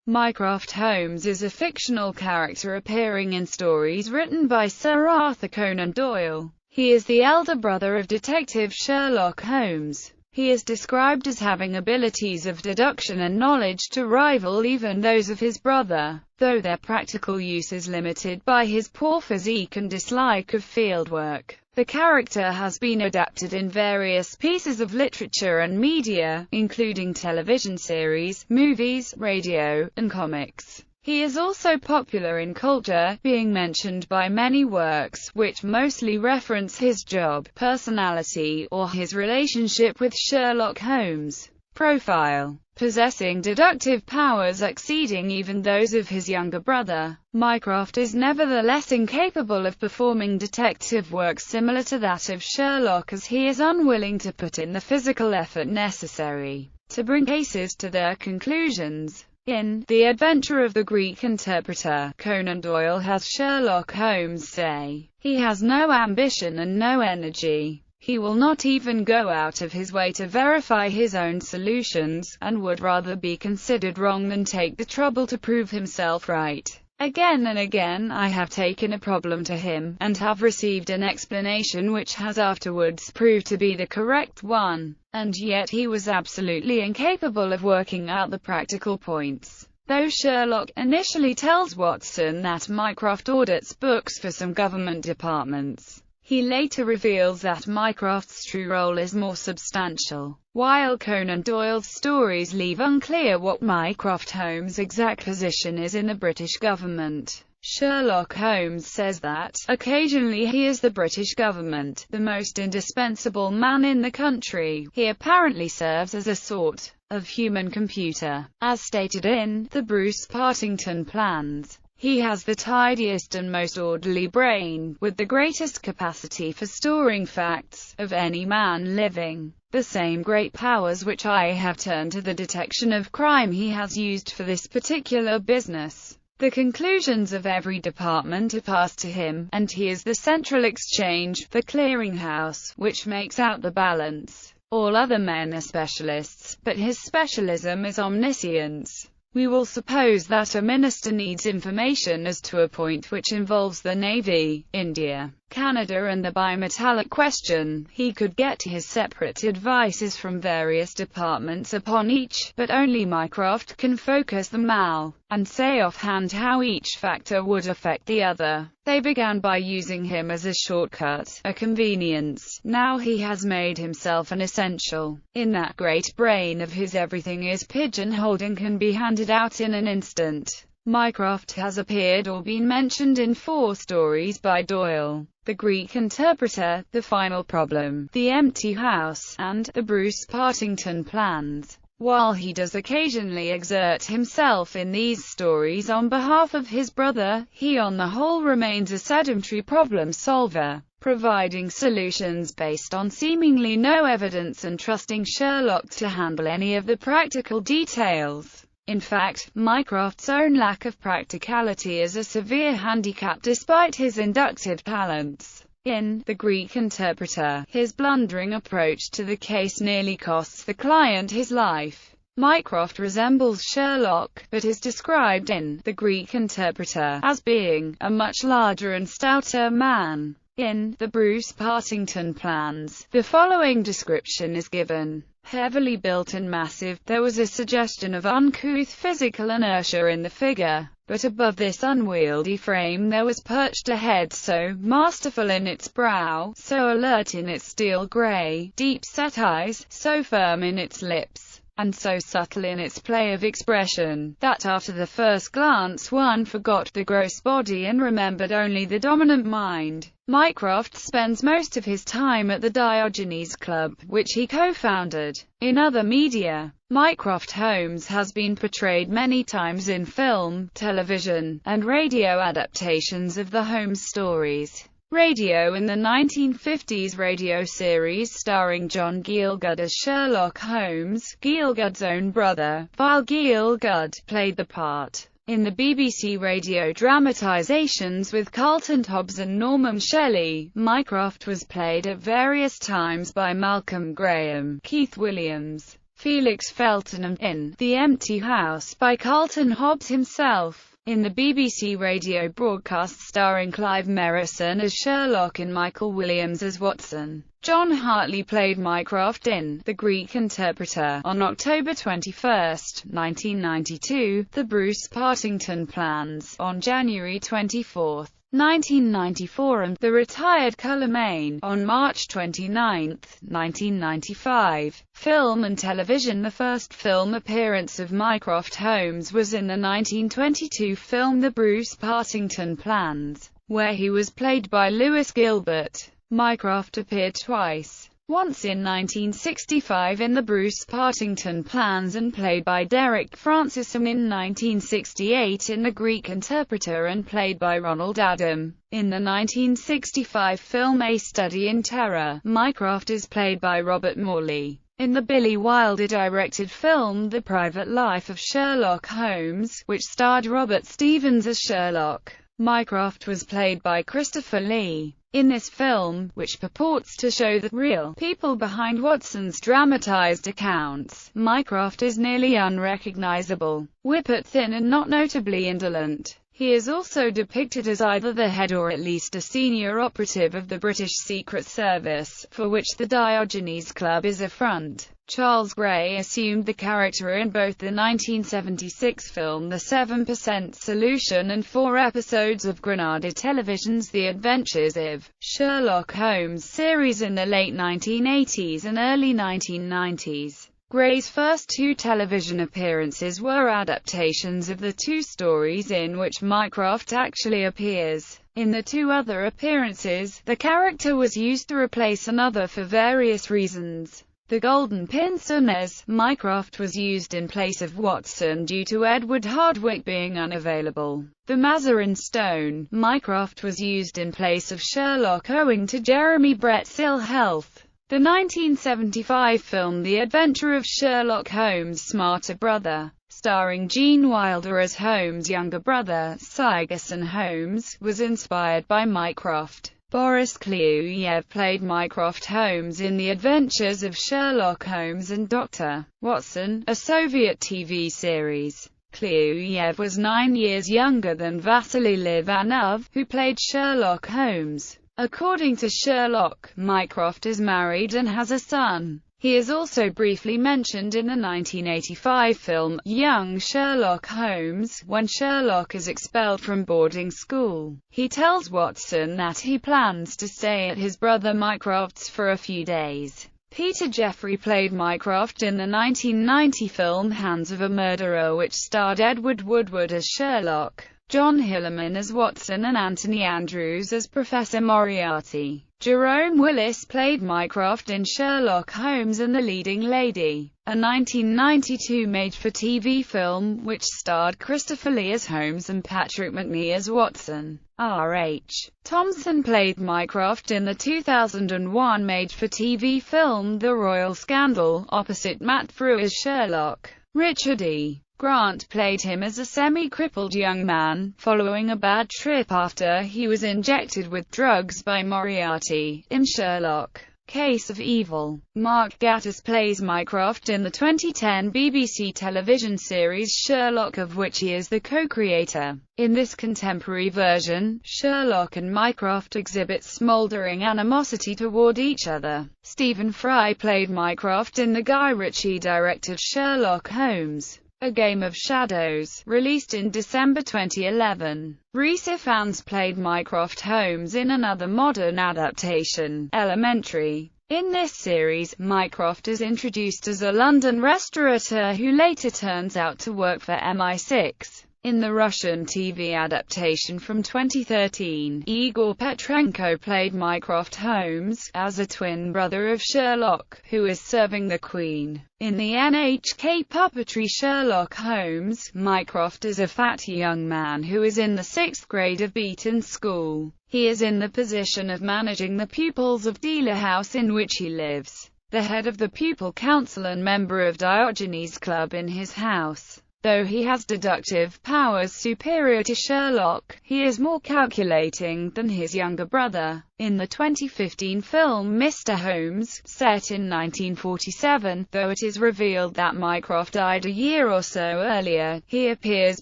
Mycroft Holmes is a fictional character appearing in stories written by Sir Arthur Conan Doyle. He is the elder brother of Detective Sherlock Holmes. He is described as having abilities of deduction and knowledge to rival even those of his brother, though their practical use is limited by his poor physique and dislike of fieldwork. The character has been adapted in various pieces of literature and media, including television series, movies, radio, and comics. He is also popular in culture, being mentioned by many works, which mostly reference his job, personality, or his relationship with Sherlock Holmes. Profile: possessing deductive powers exceeding even those of his younger brother, Mycroft is nevertheless incapable of performing detective work similar to that of Sherlock, as he is unwilling to put in the physical effort necessary to bring cases to their conclusions. In The Adventure of the Greek Interpreter, Conan Doyle has Sherlock Holmes say, "He has no ambition and no energy. He will not even go out of his way to verify his own solutions, and would rather be considered wrong than take the trouble to prove himself right. Again and again I have taken a problem to him, and have received an explanation which has afterwards proved to be the correct one, and yet he was absolutely incapable of working out the practical points." Though Sherlock initially tells Watson that Mycroft audits books for some government departments, he later reveals that Mycroft's true role is more substantial. While Conan Doyle's stories leave unclear what Mycroft Holmes' exact position is in the British government, Sherlock Holmes says that, occasionally he is the British government, the most indispensable man in the country. He apparently serves as a sort of human computer. As stated in the Bruce Partington plans, he has the tidiest and most orderly brain, with the greatest capacity for storing facts, of any man living. The same great powers which I have turned to the detection of crime he has used for this particular business. The conclusions of every department are passed to him, and he is the central exchange, the clearinghouse, which makes out the balance. All other men are specialists, but his specialism is omniscience. We will suppose that a minister needs information as to a point which involves the Navy, India, Canada and the bimetallic question. He could get his separate advices from various departments upon each, but only Mycroft can focus them all, and say offhand how each factor would affect the other. They began by using him as a shortcut, a convenience. Now he has made himself an essential. In that great brain of his, everything is pigeonholed and can be handed out in an instant. Mycroft has appeared or been mentioned in 4 stories by Doyle: The Greek Interpreter, The Final Problem, The Empty House, and The Bruce Partington Plans. While he does occasionally exert himself in these stories on behalf of his brother, he on the whole remains a sedentary problem solver, providing solutions based on seemingly no evidence and trusting Sherlock to handle any of the practical details. In fact, Mycroft's own lack of practicality is a severe handicap despite his inductive talents. In The Greek Interpreter, his blundering approach to the case nearly costs the client his life. Mycroft resembles Sherlock, but is described in The Greek Interpreter as being a much larger and stouter man. In The Bruce Partington Plans, the following description is given: heavily built and massive, there was a suggestion of uncouth physical inertia in the figure, but above this unwieldy frame there was perched a head so masterful in its brow, so alert in its steel-grey, deep-set eyes, so firm in its lips, and so subtle in its play of expression, that after the first glance one forgot the gross body and remembered only the dominant mind. Mycroft spends most of his time at the Diogenes Club, which he co-founded. In other media, Mycroft Holmes has been portrayed many times in film, television, and radio adaptations of the Holmes stories. Radio in the 1950s radio series starring John Gielgud as Sherlock Holmes, Gielgud's own brother, while Gielgud played the part. In the BBC radio dramatisations with Carlton Hobbs and Norman Shelley, Mycroft was played at various times by Malcolm Graham, Keith Williams, Felix Felton in The Empty House by Carlton Hobbs himself. In the BBC radio broadcast starring Clive Merrison as Sherlock and Michael Williams as Watson. John Hartley played Mycroft in The Greek Interpreter on October 21, 1992, The Bruce Partington Plans on January 24, 1994 and The Retired Colour Main on March 29, 1995. Film and television. The first film appearance of Mycroft Holmes was in the 1922 film The Bruce Partington Plans, where he was played by Lewis Gilbert. Mycroft appeared twice. Once in 1965 in The Bruce Partington Plans and played by Derek Francis, and in 1968 in The Greek Interpreter and played by Ronald Adam. In the 1965 film A Study in Terror, Mycroft is played by Robert Morley. In the Billy Wilder-directed film The Private Life of Sherlock Holmes, which starred Robert Stevens as Sherlock, Mycroft was played by Christopher Lee. In this film, which purports to show the real people behind Watson's dramatized accounts, Mycroft is nearly unrecognizable, whippet thin and not notably indolent. He is also depicted as either the head or at least a senior operative of the British Secret Service, for which the Diogenes Club is a front. Charles Gray assumed the character in both the 1976 film The 7% Solution and 4 episodes of Granada Television's The Adventures of Sherlock Holmes series in the late 1980s and early 1990s. Gray's first 2 television appearances were adaptations of the 2 stories in which Mycroft actually appears. In the 2 other appearances, the character was used to replace another for various reasons. The Golden Pinsoners, Mycroft was used in place of Watson due to Edward Hardwicke being unavailable. The Mazarin Stone, Mycroft was used in place of Sherlock owing to Jeremy Brett's ill health. The 1975 film The Adventure of Sherlock Holmes' Smarter Brother, starring Gene Wilder as Holmes' younger brother, Sigerson Holmes, was inspired by Mycroft. Boris Kliuyev played Mycroft Holmes in The Adventures of Sherlock Holmes and Dr. Watson, a Soviet TV series. Kliuyev was 9 years younger than Vasily Livanov, who played Sherlock Holmes. According to Sherlock, Mycroft is married and has a son. He is also briefly mentioned in the 1985 film, Young Sherlock Holmes, when Sherlock is expelled from boarding school. He tells Watson that he plans to stay at his brother Mycroft's for a few days. Peter Jeffrey played Mycroft in the 1990 film Hands of a Murderer, which starred Edward Woodward as Sherlock, John Hillerman as Watson and Anthony Andrews as Professor Moriarty. Jerome Willis played Mycroft in Sherlock Holmes and the Leading Lady, a 1992 made-for-TV film which starred Christopher Lee as Holmes and Patrick Macnee as Watson. R.H. Thompson played Mycroft in the 2001 made-for-TV film The Royal Scandal, opposite Matt Frew as Sherlock. Richard E. Grant played him as a semi-crippled young man, following a bad trip after he was injected with drugs by Moriarty, in Sherlock, Case of Evil. Mark Gatiss plays Mycroft in the 2010 BBC television series Sherlock, of which he is the co-creator. In this contemporary version, Sherlock and Mycroft exhibit smouldering animosity toward each other. Stephen Fry played Mycroft in the Guy Ritchie-directed Sherlock Holmes, A Game of Shadows, released in December 2011. Rhys Ifans played Mycroft Holmes in another modern adaptation, Elementary. In this series, Mycroft is introduced as a London restaurateur who later turns out to work for MI6. In the Russian TV adaptation from 2013, Igor Petrenko played Mycroft Holmes, as a twin brother of Sherlock, who is serving the Queen. In the NHK puppetry Sherlock Holmes, Mycroft is a fat young man who is in the 6th grade of Beaton School. He is in the position of managing the pupils of Dealer House in which he lives, the head of the pupil council and member of Diogenes Club in his house. Though he has deductive powers superior to Sherlock, he is more calculating than his younger brother. In the 2015 film Mr. Holmes, set in 1947, though it is revealed that Mycroft died a year or so earlier, he appears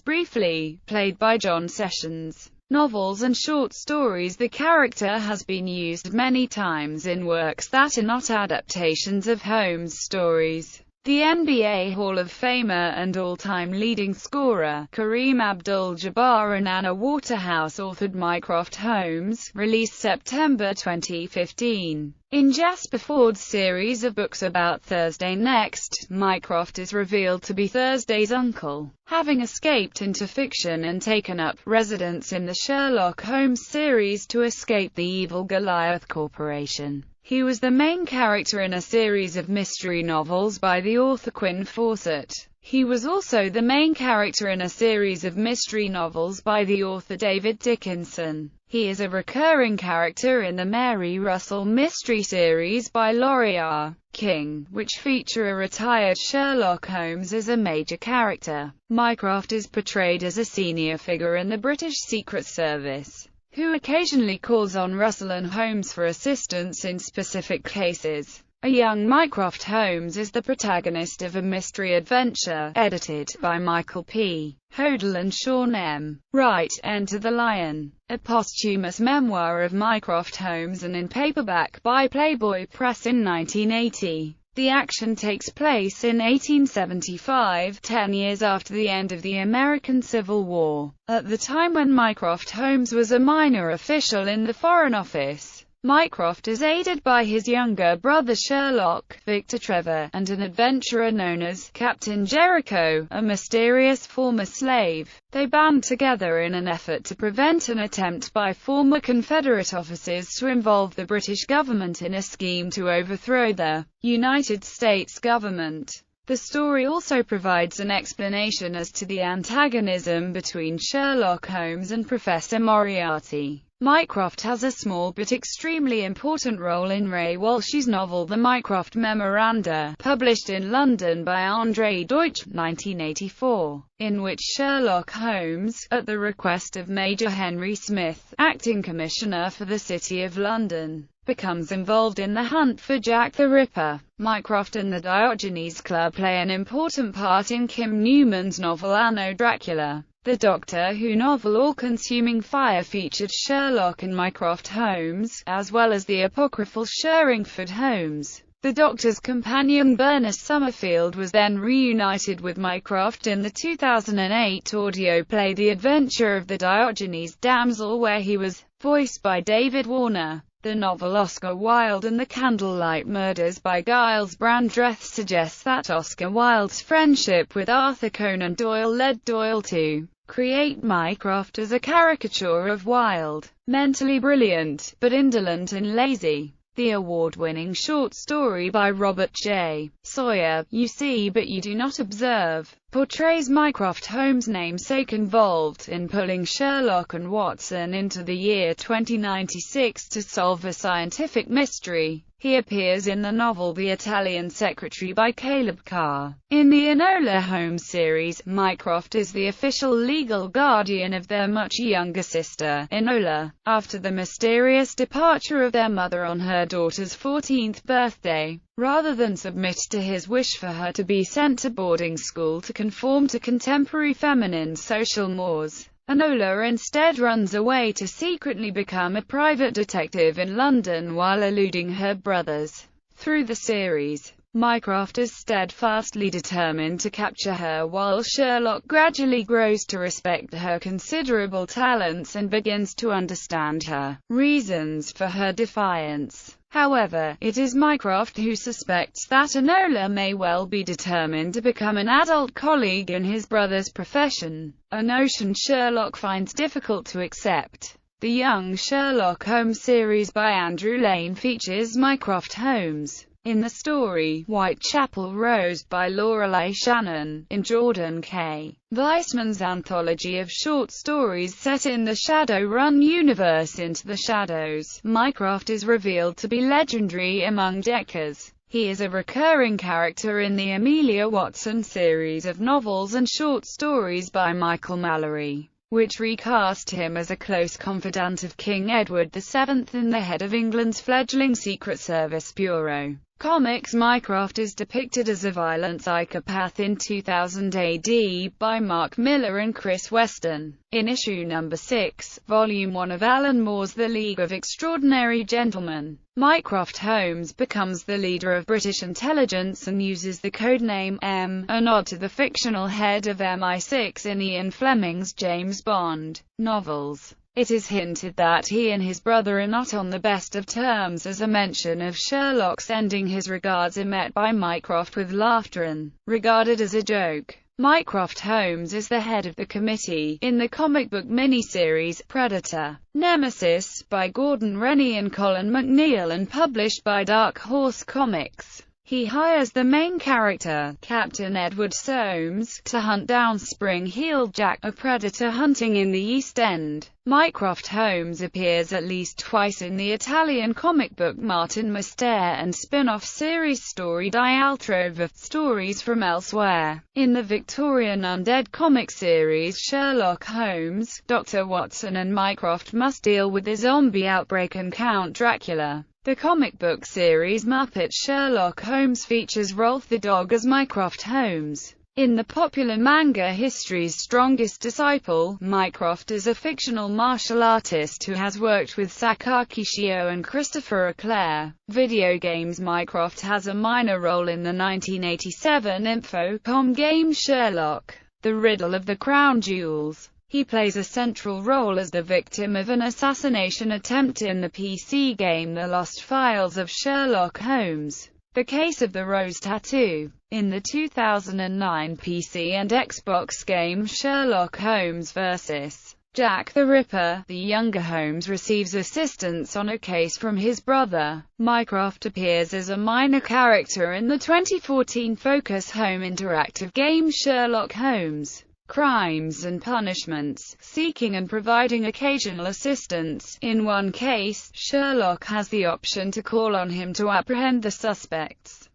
briefly, played by John Sessions. Novels and short stories. The character has been used many times in works that are not adaptations of Holmes' stories. The NBA Hall of Famer and all-time leading scorer, Kareem Abdul-Jabbar and Anna Waterhouse authored Mycroft Holmes, released September 2015. In Jasper Ford's series of books about Thursday Next, Mycroft is revealed to be Thursday's uncle, having escaped into fiction and taken up residence in the Sherlock Holmes series to escape the evil Goliath Corporation. He was the main character in a series of mystery novels by the author Quinn Fawcett. He was also the main character in a series of mystery novels by the author David Dickinson. He is a recurring character in the Mary Russell mystery series by Laurie R. King, which feature a retired Sherlock Holmes as a major character. Mycroft is portrayed as a senior figure in the British Secret Service, who occasionally calls on Russell and Holmes for assistance in specific cases. A young Mycroft Holmes is the protagonist of a mystery adventure, edited by Michael P. Hodel and Sean M. Wright, Enter the Lion, a posthumous memoir of Mycroft Holmes and in paperback by Playboy Press in 1980. The action takes place in 1875, 10 years after the end of the American Civil War. At the time when Mycroft Holmes was a minor official in the Foreign Office, Mycroft is aided by his younger brother Sherlock, Victor Trevor, and an adventurer known as Captain Jericho, a mysterious former slave. They band together in an effort to prevent an attempt by former Confederate officers to involve the British government in a scheme to overthrow the United States government. The story also provides an explanation as to the antagonism between Sherlock Holmes and Professor Moriarty. Mycroft has a small but extremely important role in Ray Walsh's novel The Mycroft Memoranda, published in London by André Deutsch, 1984, in which Sherlock Holmes, at the request of Major Henry Smith, acting commissioner for the City of London, becomes involved in the hunt for Jack the Ripper. Mycroft and the Diogenes Club play an important part in Kim Newman's novel Anno Dracula. The Doctor Who novel All-Consuming Fire featured Sherlock and Mycroft Holmes, as well as the apocryphal Sherringford Holmes. The Doctor's companion Bernice Summerfield was then reunited with Mycroft in the 2008 audio play The Adventure of the Diogenes Damsel, where he was voiced by David Warner. The novel Oscar Wilde and the Candlelight Murders by Giles Brandreth suggests that Oscar Wilde's friendship with Arthur Conan Doyle led Doyle to create Mycroft as a caricature of Wilde, mentally brilliant, but indolent and lazy. The award-winning short story by Robert J. Sawyer, You See But You Do Not Observe, portrays Mycroft Holmes' namesake involved in pulling Sherlock and Watson into the year 2096 to solve a scientific mystery. He appears in the novel The Italian Secretary by Caleb Carr. In the Enola Holmes series, Mycroft is the official legal guardian of their much younger sister, Enola, after the mysterious departure of their mother on her daughter's 14th birthday. Rather than submit to his wish for her to be sent to boarding school to conform to contemporary feminine social mores, Enola instead runs away to secretly become a private detective in London while eluding her brothers. Through the series, Mycroft is steadfastly determined to capture her, while Sherlock gradually grows to respect her considerable talents and begins to understand her reasons for her defiance. However, it is Mycroft who suspects that Enola may well be determined to become an adult colleague in his brother's profession, a notion Sherlock finds difficult to accept. The Young Sherlock Holmes series by Andrew Lane features Mycroft Holmes in the story Whitechapel Rose by Lorelei Shannon, in Jordan K. Weissman's anthology of short stories set in the Shadowrun universe Into the Shadows. Mycroft is revealed to be legendary among Deckers. He is a recurring character in the Amelia Watson series of novels and short stories by Michael Mallory, which recast him as a close confidant of King Edward VII and the head of England's fledgling Secret Service Bureau. Comics. Mycroft is depicted as a violent psychopath in 2000 AD by Mark Millar and Chris Weston. In issue number 6, volume 1 of Alan Moore's The League of Extraordinary Gentlemen, Mycroft Holmes becomes the leader of British intelligence and uses the codename M, a nod to the fictional head of MI6 in Ian Fleming's James Bond novels. It is hinted that he and his brother are not on the best of terms, as a mention of Sherlock sending his regards are met by Mycroft with laughter and regarded as a joke. Mycroft Holmes is the head of the committee in the comic book miniseries Predator: Nemesis by Gordon Rennie and Colin McNeil and published by Dark Horse Comics. He hires the main character, Captain Edward Soames, to hunt down Spring-Heeled Jack, a predator hunting in the East End. Mycroft Holmes appears at least twice in the Italian comic book Martin Mystère and spin-off series Storie di Altrove, Stories from Elsewhere. In the Victorian undead comic series Sherlock Holmes, Dr. Watson and Mycroft must deal with the zombie outbreak and Count Dracula. The comic book series Muppet Sherlock Holmes features Rolf the dog as Mycroft Holmes. In the popular manga History's Strongest Disciple, Mycroft is a fictional martial artist who has worked with Sakashi Shio and Christopher Leclerc. Video games. Mycroft has a minor role in the 1987 Infocom game Sherlock: The Riddle of the Crown Jewels. He plays a central role as the victim of an assassination attempt in the PC game The Lost Files of Sherlock Holmes: The Case of the Rose Tattoo. In the 2009 PC and Xbox game Sherlock Holmes vs. Jack the Ripper, the younger Holmes receives assistance on a case from his brother. Mycroft appears as a minor character in the 2014 Focus Home interactive game Sherlock Holmes: Crimes and Punishments, seeking and providing occasional assistance. In one case, Sherlock has the option to call on him to apprehend the suspects.